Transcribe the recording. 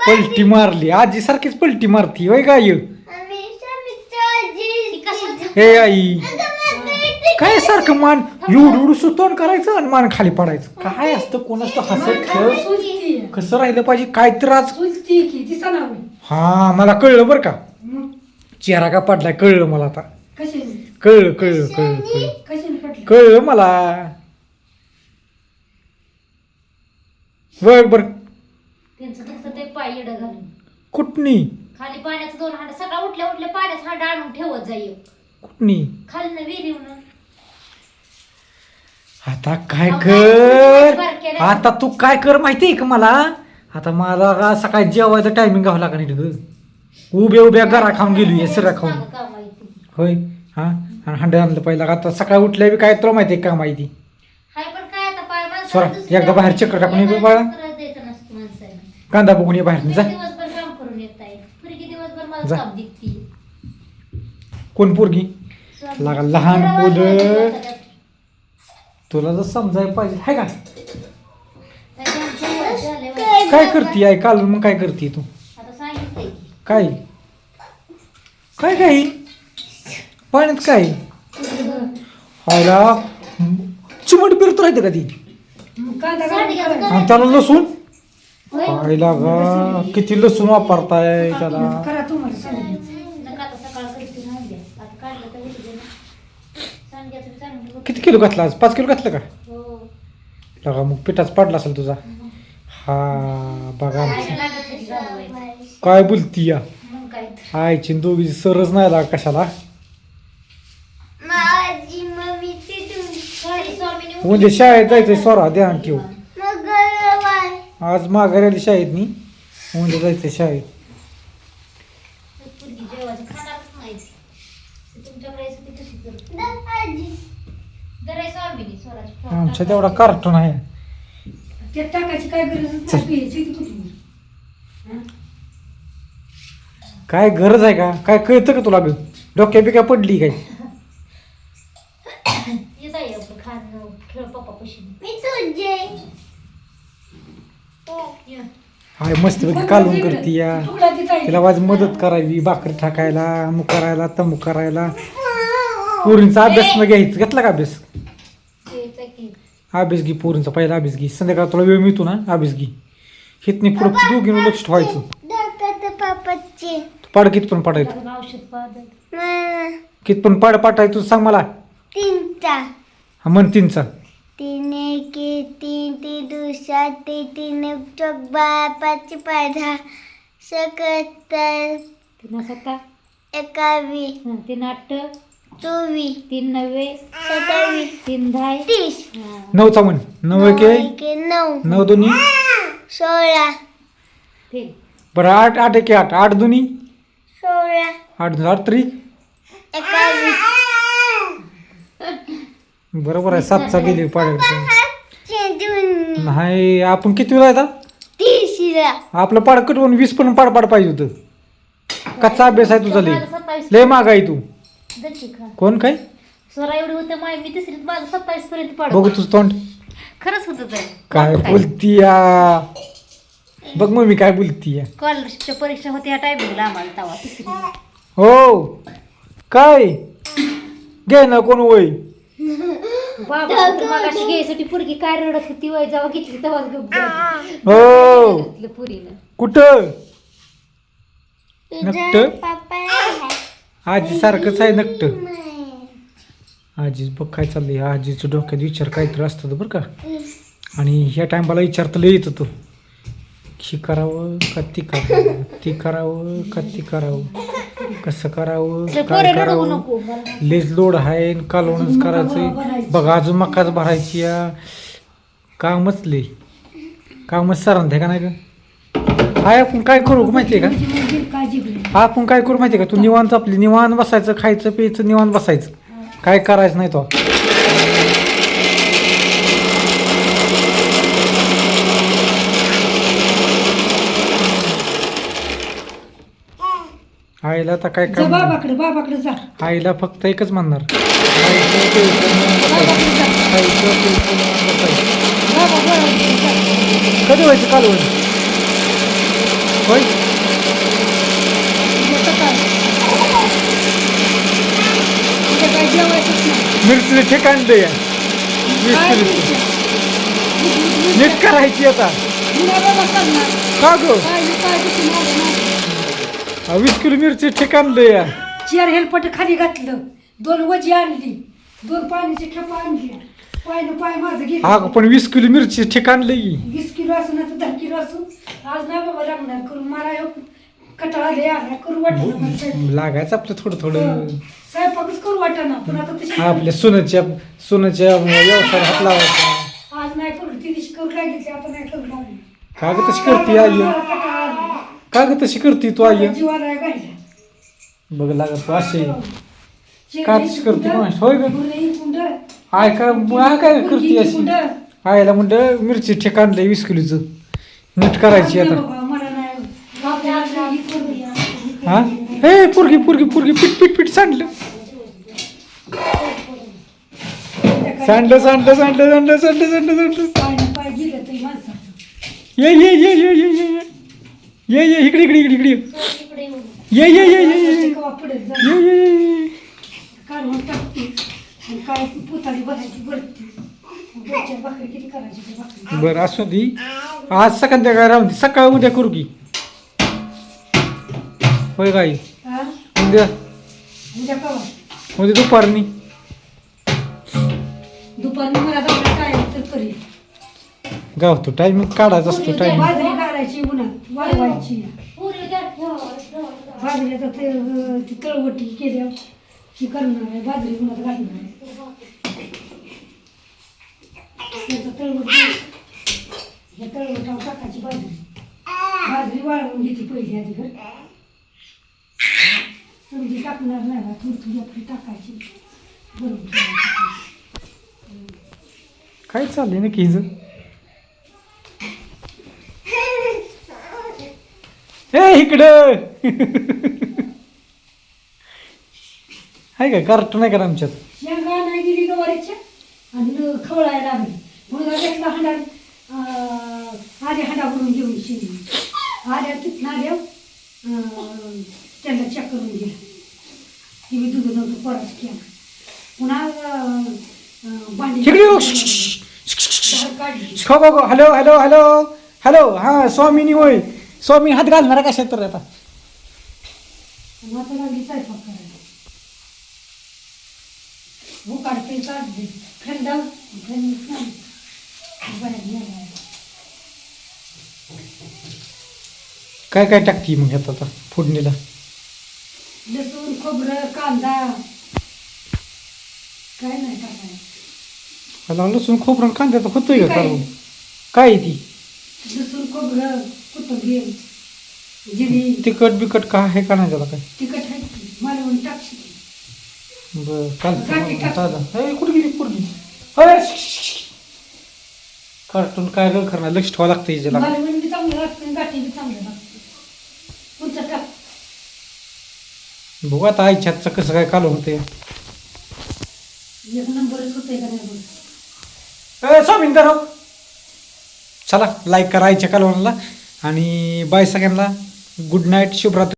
पलटी मारली आजी सारखीच पलटी मारती होय काय हे आई काय सारखं मान एवढं सुतोन करायचं आणि मान खाली पडायचं काय असतं कोणाचं हसत खेळ कसं राहिलं पाहिजे काय तर आज हा मला कळलं बरं का चेहरा का पडलाय कळलं मला आता कळलं कळलं कळलं कळलं कळलं मला बर बर त्यांचं ते पाय येडं घालून कुठनी खाली पाण्याचं 2 हांड सकाळ उठल्या उठल्या पाण्याचं हांड आणून ठेवत जाईल कुठनी खाली न विहिरीवून आता काय कर आता तू काय कर माहितीये का मला आता मला का सकाळी जेवायचं टायमिंग घ्यावं लागणार नाही ग उभ्या उभ्या गरा खाऊन गेली सरा खाऊन होय हा आणि हंडे आणलं पहिला आता सकाळी उठल्या बी काय तुला माहितीये का माहिती सोरा एकदा बाहेर चक्कर टाकून ये बाळा कांदा बघून ये बाहेर जा जा कोण पोरगी लागा लहान पोरं तुला जर समजायला पाहिजे हाय का काय करती आहे काल मग काय करते तू काय काय काय पाण्यात काय हायला चिमट फिरत राहते का ती आणि त्याला लसूण पाहिला गा किती लसूण वापरताय त्याला किती किलो घातला आज 5 किलो घातलं का लगा मग पिठाच पडला असेल तुझा हा बघा काय बोलती या आईची दोघी सरच नाही लाग कशाला म्हणजे शाळेत जायचंय स्वरा ध्यान ठेव आज माघारी आली शाळेत मी म्हणजे जायचंय शाळेत आमच्या तेवढा कार्टून आहे काय गरज आहे का काय कळतं का तुला डोक्या बिक्या पडली काय हाय मस्त कालवून करते या तिला वाज मदत करावी भाकरी टाकायला अमुक करायला तमुक करायला पोरींचा अभ्यास न घ्यायचं घेतला का अभ्यास अभ्यास घे पोरींचा पहिला अभ्यास घे संध्याकाळ तुला वेळ मिळतो ना अभ्यास घे हितनी पुढं दोघीनं लक्ष ठेवायचं पाड कित पण पाडायचं कित पण पाठायचं सांग मला हा म्हण 3चा 3 1 3 3 2 7 3 1 चौक 5 5 10 77 21 3 8 24 3 9 27 3 10 30 9चा म्हण 9 एक 9 9 दोन्ही 16 बरं 8 8 एक 8 8 दोन्ही 16 8 8 3 21 बरोबर आहे 7चा गेली पाडायचं नाही आपण किती वेळा आता 30 आपलं पाड कटवून 20 पण पाड पाहिजे होतं कच्चा अभ्यास आहे तुझा लय माग आहे तू कोण काय स्वरा एवढी होते माय मी तिसरीत माझं 27 पर्यंत पाड बघू तुझं तोंड खरंच होत काय बोलती या बघ मग मी काय बोलती या स्कॉलरशिपच्या परीक्षा होत्या या टायमिंगला आम्हाला तवा तिसरी हो काय घे ना कोण वय बाबा मगाशी घ्यायसाठी पोरगी काय रडत होती वय जेव्हा घेतली तेव्हाच गप्प झाली. हो घेतलं पोरीनं कुठं नक्ट आजी सारखंच आहे नक्ट आजीच बघ काय चाललंय आजीचं डोक्यात विचार काहीतरी असतात बरं का आणि ह्या टायमाला विचारतं लय येत होतं ही करावं का ती करावं ती करावं का ती करावं कसं करावं काय करावं लेज लोड आहे कालवणच करायचंय बघा अजून मकाच भरायची या कामच लय कामच सरांत आहे का नाही का हाय आपण काय करू माहितीये का आपण काय करू माहितीये का तू निवांत आपली निवांत बसायचं खायचं प्यायचं निवांत बसायचं काय करायचं नाही तो आईला आता काय काम बाबाकडे जा आईला फक्त एकच म्हणणार कधी व्हायचं कालवण होय उद्या सकाळी. उद्या काय जेवायचंच नाही. मिरची ठिकाण दे या 20 काय किलोची मिरच्या? नीट करायची आता मी नाही बाबा करणार. का गो काय मी काय किती मागं नाही. 20 किलो मिरची ठिकाण दे या चेअर हेलपट खाली घातलं, 2 वजी आणली, 2 पाण्याची खेपा आणल्या, पायनं पाय माझं हा घेतलं. पण 20 किलो मिरची ठिकाण लई 20 किलो असू ना तर 10 किलो असू. आज नाही बाबा लागणार करून मला ह्यो कटाळा लय आला, करू वाटत ना. लागायचं आपलं थोडं थोडं स्वयंपाकच करू वाटत ना, पण आता तशी आपल्या सोनाच्या व्यवसायाला हात लावायचा आज नाही करू, ती दिवशी करू लागितली, आता नाही करू लागली. का ग तशी करते आई मला कटाळा आला. का ग तशी करते तू आई जीवाला गायला. बघ लागत तू असे का तशी करते कोणास होय ग कुंड आय काय करते अशी आयला म्हणलं मिरची ठिकाण लई 20 किलोचं नीट करायची आता मला नाही बापरे, करूया. हा हे पुरगी पुरगी पुरगी पीठ पीठ पीठ सांडलं सांडलं सांडलं सांडलं सांडलं सांडलं सांडलं सांडलं पाय ना पाय गेलं तरी माणसाचं. ये इकडे इकडे इकडे इकडे इकडे येऊन. ये केव्हा पुढे जा. ये काढून टाकते आणि काय ती पुतारी बघायची बरती. रोजच्या भाकरी किती करायची त्या भाकरी. बरं असू दे आज संध्याकाळी राहून दे सकाळ उद्या करू की होय गाई हा? उद्या उद्या कवा उद्या दुपारनी दुपारी मला दमला काय तर करी. गावतो टायमिंग काढायचा असतो टायमिंग बाजरी काढायची उन्हात वाळवायची. बाजरीचं ती तळवटी केल्यावर ही करणार आहे, बाजरी उन्हात घालणार आहे. त्याचं तळवट हे तळवटावर टाकायची बाजरी वाळवून घेते पहिली आधी घर समजी टाकणार नाही बा, थोडी थोडी आपली टाकायची बरोबर ठेवायची. काय चाललंय ना की हे इकडं आहे का कार्टून आहे का आमच्यात शेंगा नाही दिली गवारीच्या आणि खवळायला लागली म्हणून घेतला हंडा आधी हंडा भरून घेऊन शेंगी आल्या तिथं आल्या त्यांना चेक करून गेला की मी दूध नव्हतं परत केला पुन्हा भांडी इकडे येऊ. काढली. हॅलो हॅलो हॅलो हॅलो हा स्वामिनी होय स्वामी हात घालणार कशात तर आता आणि आता लागली स्वयंपाक करायला हो काढते काढते थंड काय काय टाकते मग ह्यात आता फोडणीला लसूण खोबरं कांदा काय नाही टाकायचं. मला लसूण खोबरं कांद्यात होतोय का काय? काढून काय आहे ती लसूण खोबरं कोथिंबीर जिरी तिखट बिकट का आहे का नाही त्याला काय तिखट आहे की मालवण टाकशी बरं गाठी टाक. दादा कुठे गेली पोरगी अरे कार्टून काय रग करणार लक्ष ठेवावं लागतं हिच्याला मालवण बी चांगलं लागतं आणि गाठी बी चांगलं लागतं. कोणतं टाक बघू आता आईच्या हातचं कसं काय कालवून होते एक नंबरच होतंय का नाही बघ. स्वामींदर चला लाईक करा आईच्या कालवणाला आणि बाय सगळ्यांना गुड नाईट शुभरात्री.